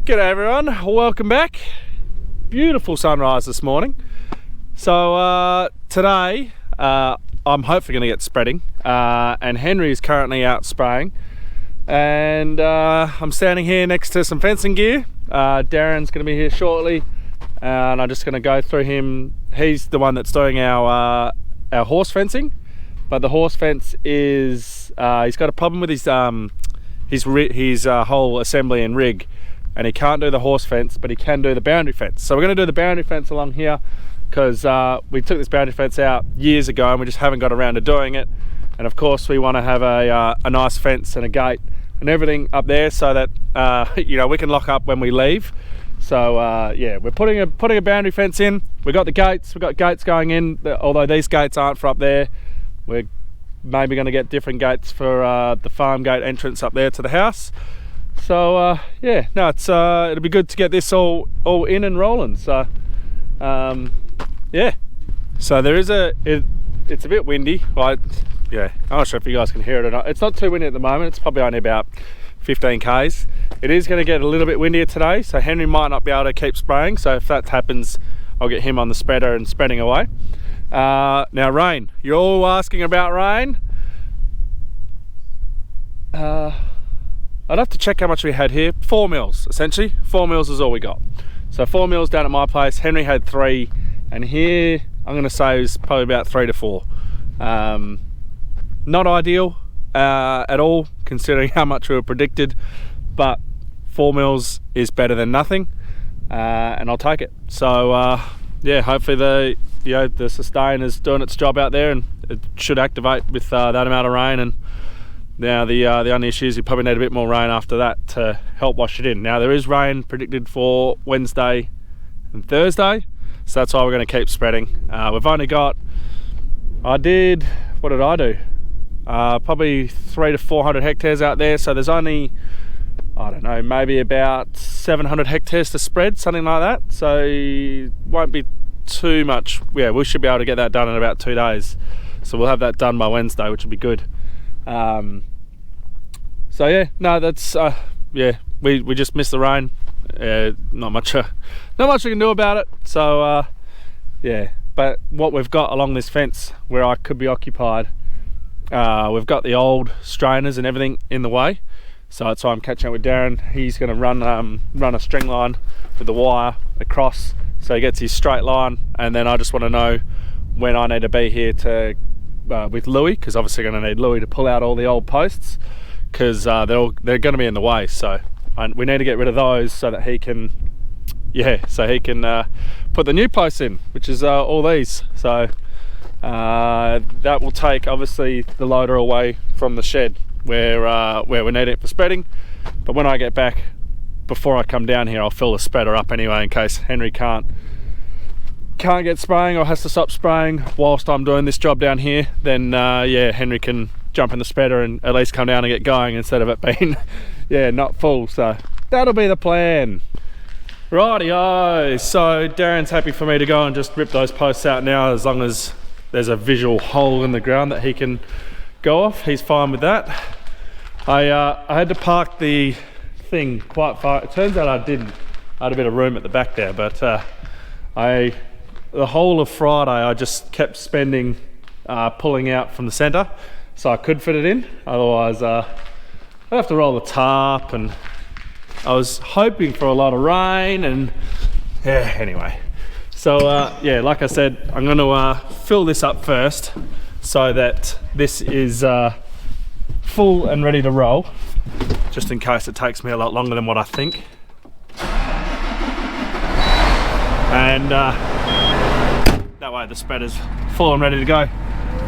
G'day everyone, welcome back. Beautiful sunrise this morning. So today I'm hopefully going to get spreading and Henry is currently out spraying, and I'm standing here next to some fencing gear. Darren's going to be here shortly, and I'm just going to go through him. He's the one that's doing our horse fencing, but the horse fence is he's got a problem with his whole assembly and rig, and he can't do the horse fence, but he can do the boundary fence. So we're going to do the boundary fence along here because we took this boundary fence out years ago and we just haven't got around to doing it. And of course we want to have a nice fence and a gate and everything up there so that you know, we can lock up when we leave. So yeah, we're putting a boundary fence in. We've got gates going in, although these gates aren't for up there. We're maybe going to get different gates for the farm gate entrance up there to the house. So yeah, no, it'll be good to get this all in and rolling. So yeah, so there is it's a bit windy. Like, yeah, I'm not sure if you guys can hear it or not. It's not too windy at the moment. It's probably only about 15 k's. It is going to get a little bit windier today, so Henry might not be able to keep spraying. So if that happens, I'll get him on the spreader and spreading away. Now rain, you're all asking about rain. I'd have to check how much we had here. 4 mils, essentially. 4 mils is all we got. So 4 mils down at my place. Henry had 3, and here I'm going to say is probably about 3 to 4. Not ideal at all, considering how much we were predicted, but 4 mils is better than nothing, and I'll take it. So yeah, hopefully the sustain is doing its job out there, and it should activate with that amount of rain. And now the only issue is you probably need a bit more rain after that to help wash it in. Now there is rain predicted for Wednesday and Thursday, so that's why we're going to keep spreading. We've only got, what did I do? Probably 300 to 400 hectares out there, so there's only, I don't know, maybe about 700 hectares to spread, something like that. So it won't be too much. Yeah, we should be able to get that done in about 2 days. So we'll have that done by Wednesday, which will be good. So yeah, no, that's yeah, we just missed the rain. Not much we can do about it. So yeah, but what we've got along this fence where I could be occupied, we've got the old strainers and everything in the way. So that's why I'm catching up with Darren. He's going to run a string line with the wire across, so he gets his straight line, and then I just want to know when I need to be here to with Louis, because obviously going to need Louis to pull out all the old posts, because they're going to be in the way. So we need to get rid of those so that he can, yeah, so he can put the new posts in, which is all these. So that will take obviously the loader away from the shed where we need it for spreading. But when I get back, before I come down here, I'll fill the spreader up anyway, in case Henry can't get spraying or has to stop spraying whilst I'm doing this job down here. Then yeah, Henry can jump in the spreader and at least come down and get going instead of it being yeah, not full. So that'll be the plan. Rightio, so Darren's happy for me to go and just rip those posts out now, as long as there's a visual hole in the ground that he can go off. He's fine with that. I had to park the thing quite far. It turns out I didn't. I had a bit of room at the back there, but the whole of Friday I just kept spending pulling out from the centre so I could fit it in. Otherwise I'd have to roll the tarp, and I was hoping for a lot of rain, and yeah, anyway. So yeah, like I said, I'm going to fill this up first so that this is full and ready to roll, just in case it takes me a lot longer than what I think. And that way the spreader's full and ready to go.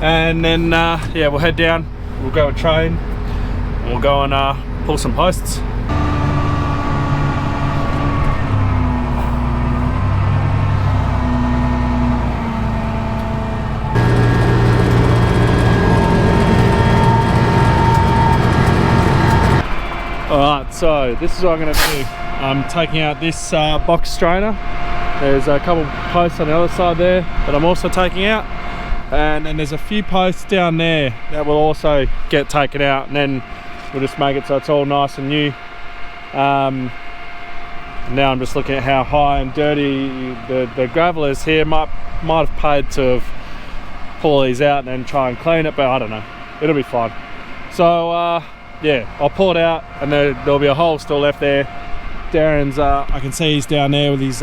And then yeah, we'll head down, we'll go a train, and we'll go and pull some posts. Alright, so this is what I'm going to do. I'm taking out this box strainer. There's a couple posts on the other side there that I'm also taking out, and then there's a few posts down there that will also get taken out, and then we'll just make it so it's all nice and new. Now I'm just looking at how high and dirty the gravel is here. Might have paid to have pull these out and then try and clean it, but I don't know, it'll be fine. So yeah, I'll pull it out, and there'll be a hole still left there. Darren's I can see he's down there with his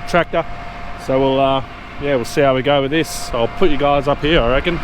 tractor, so we'll see how we go with this. I'll put you guys up here, I reckon.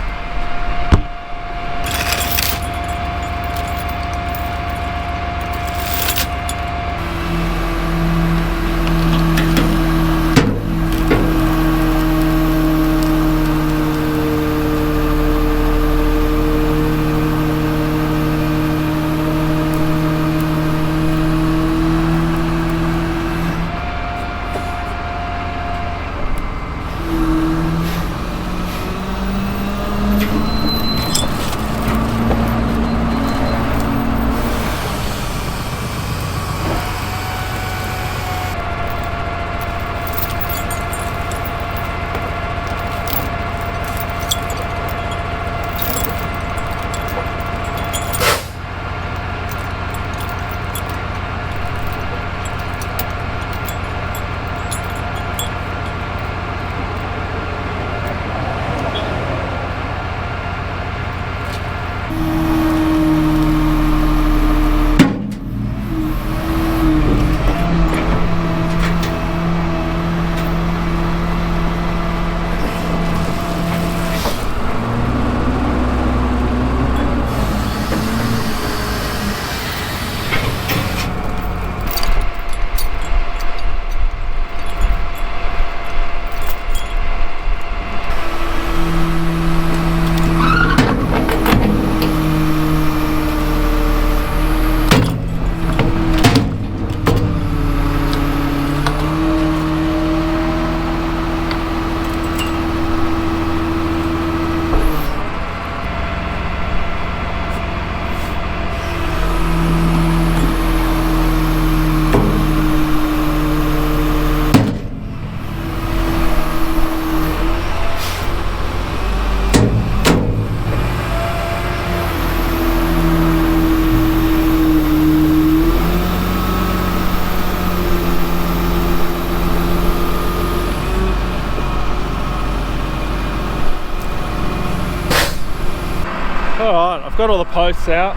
Alright, I've got all the posts out.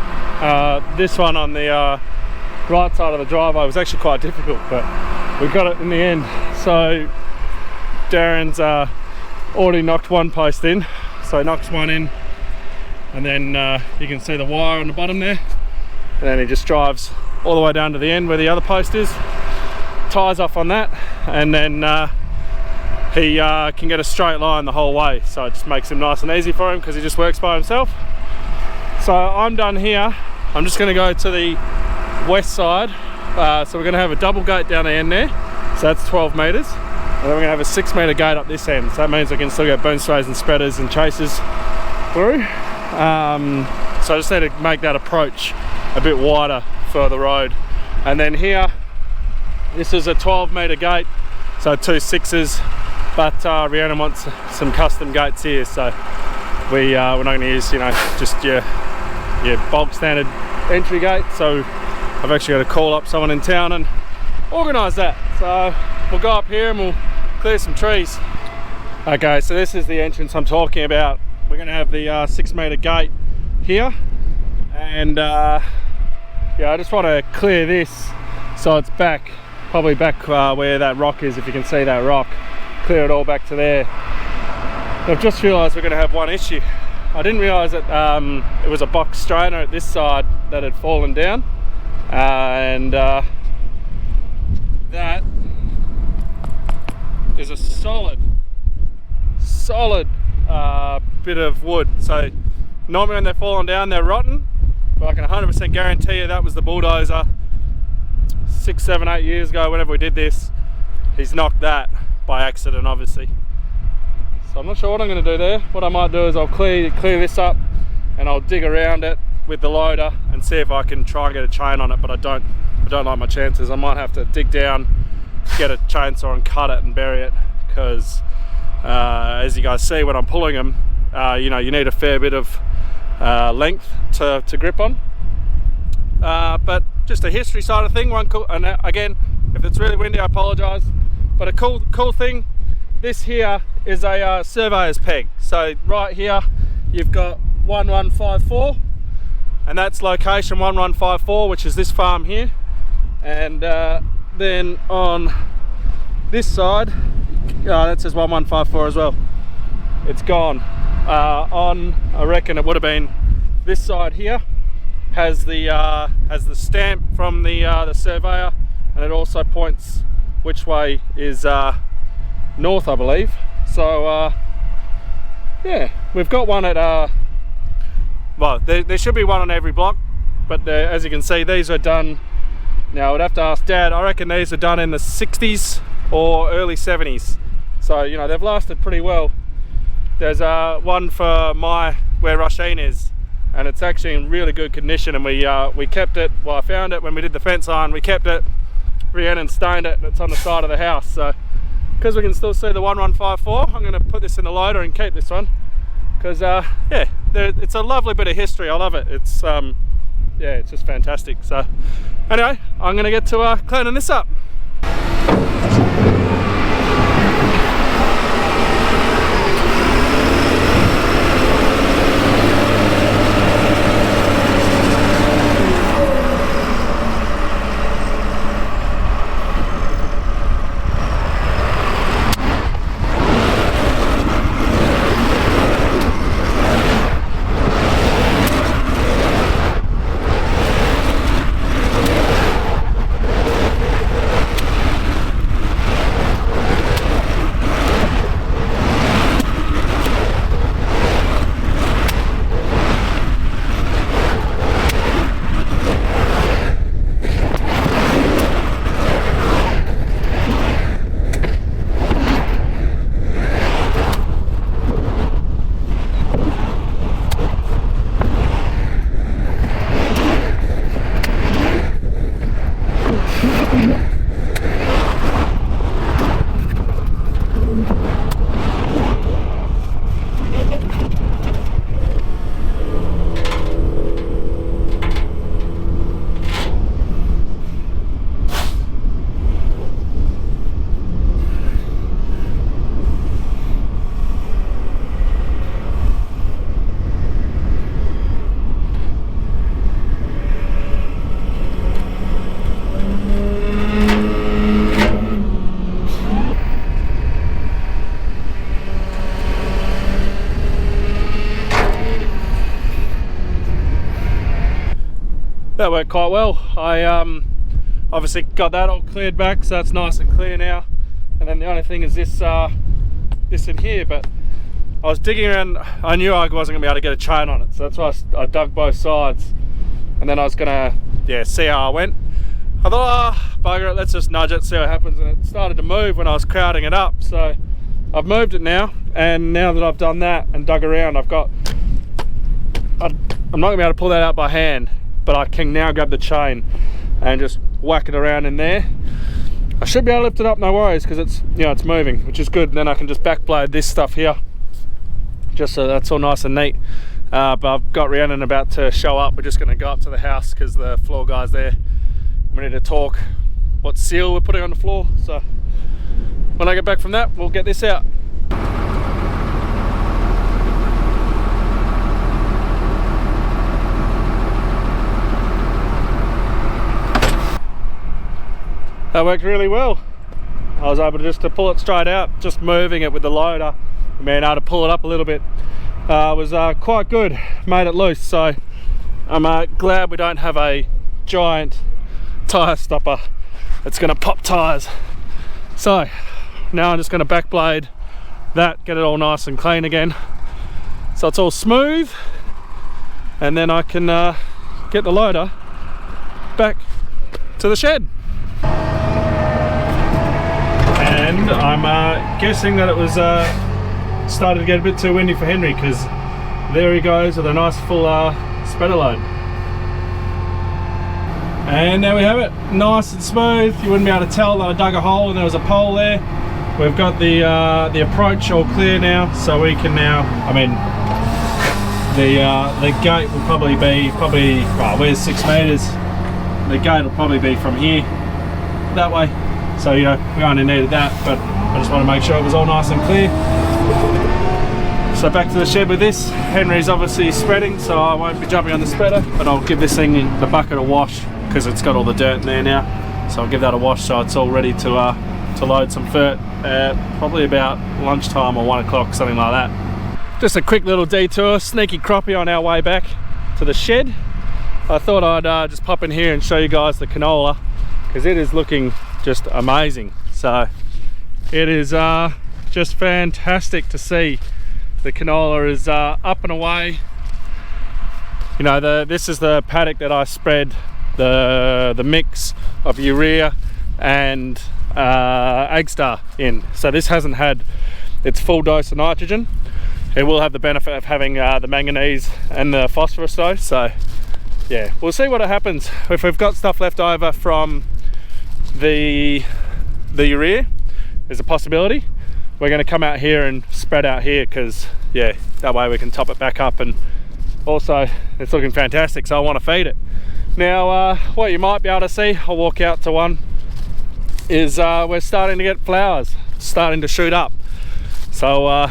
This one on the right side of the driveway was actually quite difficult, but we got it in the end. So Darren's already knocked one post in, so he knocks one in, and then you can see the wire on the bottom there, and then he just drives all the way down to the end where the other post is, ties off on that, and then he can get a straight line the whole way, so it just makes him nice and easy for him because he just works by himself. So I'm done here. I'm just going to go to the west side, so we're going to have a double gate down the end there, so that's 12 metres, and then we're going to have a 6 metre gate up this end, so that means I can still get boom strays and spreaders and chasers through. So I just need to make that approach a bit wider for the road. And then here, this is a 12 metre gate, so 2 6s, but Rhiannon wants some custom gates here, so we're not going to use, you know, just your bulk standard entry gate. So I've actually got to call up someone in town and organise that. So we'll go up here and we'll clear some trees. Okay, so this is the entrance I'm talking about. We're going to have the 6 metre gate here, and yeah, I just want to clear this so it's back, probably back where that rock is, if you can see that rock. Clear it all back to there. I've just realised we're going to have one issue. I didn't realise that it was a box strainer at this side that had fallen down, and that is a solid bit of wood. So normally when they're falling down they're rotten, but I can 100% guarantee you that was the bulldozer 6, 7, 8 years ago whenever we did this. He's knocked that by accident, obviously. So I'm not sure what I'm going to do there. What I might do is I'll clear this up and I'll dig around it with the loader and see if I can try and get a chain on it, but I don't like my chances. I might have to dig down, get a chainsaw and cut it and bury it, because as you guys see when I'm pulling them, you know, you need a fair bit of length to grip on. But just a history side of thing. One cool, and again, if it's really windy, I apologise. But a cool thing, this here is a surveyor's peg. So right here, you've got 1154, and that's location 1154, which is this farm here. And then on this side, that says 1154 as well. It's gone. I reckon it would have been this side here has the stamp from the surveyor, and it also points which way is north, I believe. So yeah, we've got one at well, there should be one on every block, but as you can see, these are done now. I would have to ask Dad. I reckon these are done in the 60s or early 70s, so you know, they've lasted pretty well. There's one for where Rasheen is, and it's actually in really good condition, and we kept it. Well, I found it when we did the fence iron. We kept it, Rhiannon stained it, and it's on the side of the house. So because we can still see the 1154, I'm going to put this in the loader and keep this one, because yeah, it's a lovely bit of history. I love it. It's yeah, it's just fantastic. So anyway, I'm going to get to cleaning this up. That worked quite well. I obviously got that all cleared back, so that's nice and clear now. And then the only thing is this this in here, but I was digging around. I knew I wasn't gonna be able to get a chain on it, so that's why I dug both sides, and then I was gonna see how I went. I thought, bugger it, let's just nudge it, see what happens. And it started to move when I was crowding it up, so I've moved it now. And now that I've done that and dug around, I'm not gonna be able to pull that out by hand, but I can now grab the chain and just whack it around in there. I should be able to lift it up, no worries, because it's, you know, it's moving, which is good. And then I can just backblade this stuff here, just so that's all nice and neat. But I've got Rhiannon about to show up. We're just going to go up to the house because the floor guy's there. We need to talk what seal we're putting on the floor. So when I get back from that, we'll get this out. That worked really well. I was able to pull it straight out, just moving it with the loader and being able to pull it up a little bit. Was quite good, made it loose. So I'm glad we don't have a giant tyre stopper that's going to pop tyres. So now I'm just going to backblade that, get it all nice and clean again, so it's all smooth, and then I can get the loader back to the shed. And I'm guessing that it was started to get a bit too windy for Henry, because there he goes with a nice full spreader load. And there we have it, nice and smooth. You wouldn't be able to tell that I dug a hole and there was a pole there. We've got the approach all clear now, so we can now, I mean, the gate will probably be, well, we're 6 meters. the gate will probably be from here that way, so you know we only needed that, but I just want to make sure it was all nice and clear. So back to the shed with this. Henry's obviously spreading, so I won't be jumping on the spreader, but I'll give this thing the bucket a wash because it's got all the dirt in there now. So I'll give that a wash so it's all ready to load some fert probably about lunchtime or 1 o'clock, something like that. Just a quick little detour, sneaky crappie on our way back to the shed. I thought I'd just pop in here and show you guys the canola because it is looking just amazing. So it is just fantastic to see. The canola is up and away. You know, this is the paddock that I spread the mix of urea and Agstar in. So this hasn't had its full dose of nitrogen. It will have the benefit of having the manganese and the phosphorus though. So yeah, we'll see what happens. If we've got stuff left over from the urea, there's a possibility. We're going to come out here and spread out here because yeah, that way we can top it back up, and also it's looking fantastic, so I want to feed it. Now what you might be able to see, I'll walk out to one, is we're starting to get flowers starting to shoot up. So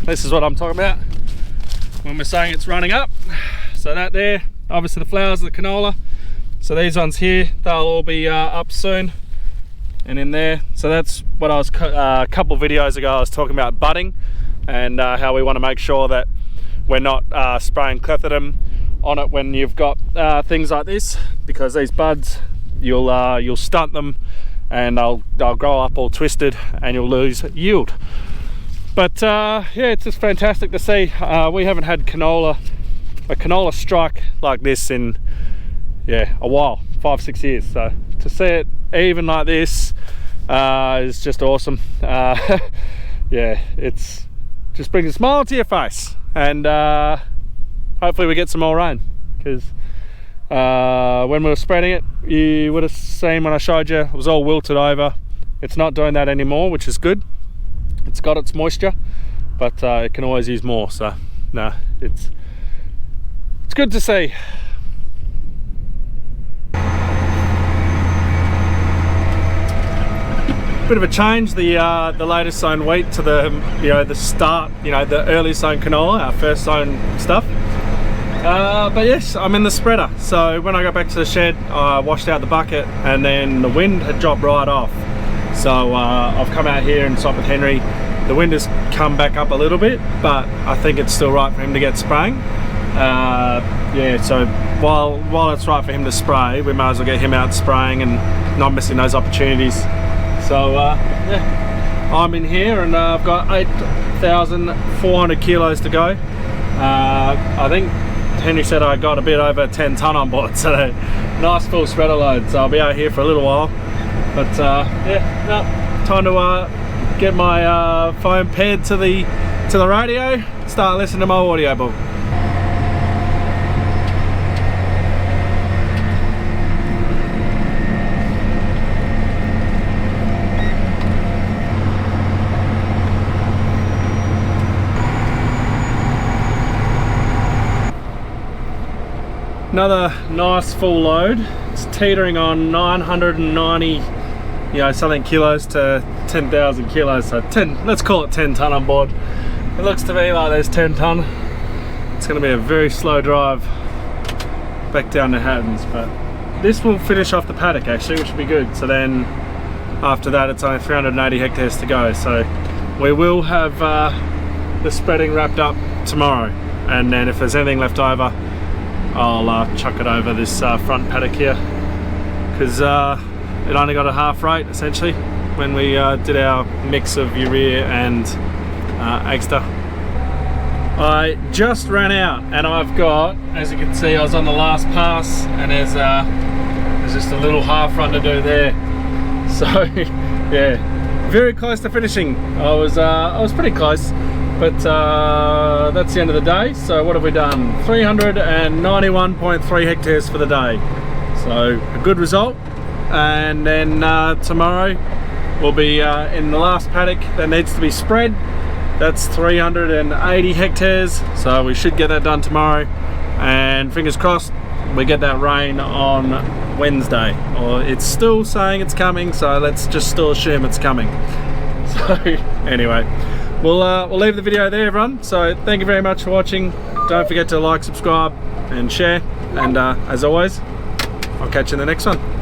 this is what I'm talking about when we're saying it's running up. So that there, obviously the flowers of the canola. So these ones here, they'll all be up soon. And in there, so that's what I was a couple videos ago I was talking about budding and how we want to make sure that we're not spraying clethodim on it when you've got things like this, because these buds you'll stunt them and they'll grow up all twisted and you'll lose yield. But yeah, it's just fantastic to see. We haven't had a canola strike like this in a while, 5-6 years. So to see it even like this is just awesome. Yeah, it's just brings a smile to your face, and hopefully we get some more rain, because when we were spreading it, you would have seen when I showed you, it was all wilted over. It's not doing that anymore, which is good. It's got its moisture, but it can always use more. So no, it's good to see. Bit of a change, the latest sown wheat to the the start, the early sown canola, our first sown stuff. But yes, I'm in the spreader. So when I got back to the shed, I washed out the bucket, and then the wind had dropped right off. So I've come out here and swapped with Henry. The wind has come back up a little bit, but I think it's still right for him to get spraying. Yeah, so while it's right for him to spray, we might as well get him out spraying and not missing those opportunities. So yeah, I'm in here and I've got 8,400 kilos to go. I think Henry said I got a bit over 10 ton on board, so nice full spreader load. So I'll be out here for a little while. But yeah, no, time to get my phone paired to the radio, start listening to my audiobook. Another nice full load. It's teetering on 990 something kilos to 10,000 kilos, so 10, let's call it 10 ton on board. It looks to me like there's 10 ton. It's going to be a very slow drive back down to Hattons, but this will finish off the paddock actually, which will be good. So then after that it's only 380 hectares to go, so we will have the spreading wrapped up tomorrow, and then if there's anything left over, I'll chuck it over this front paddock here, because it only got a half rate essentially when we did our mix of urea and Agstar. I just ran out and I've got, as you can see, I was on the last pass, and there's just a little half run to do there. So yeah, very close to finishing. I was pretty close. But that's the end of the day. So what have we done? 391.3 hectares for the day. So a good result. And then tomorrow we'll be in the last paddock that needs to be spread. That's 380 hectares. So we should get that done tomorrow. And fingers crossed, we get that rain on Wednesday, or it's still saying it's coming, so let's just still assume it's coming. So anyway, we'll leave the video there, everyone. So thank you very much for watching. Don't forget to like, subscribe and share, and as always, I'll catch you in the next one.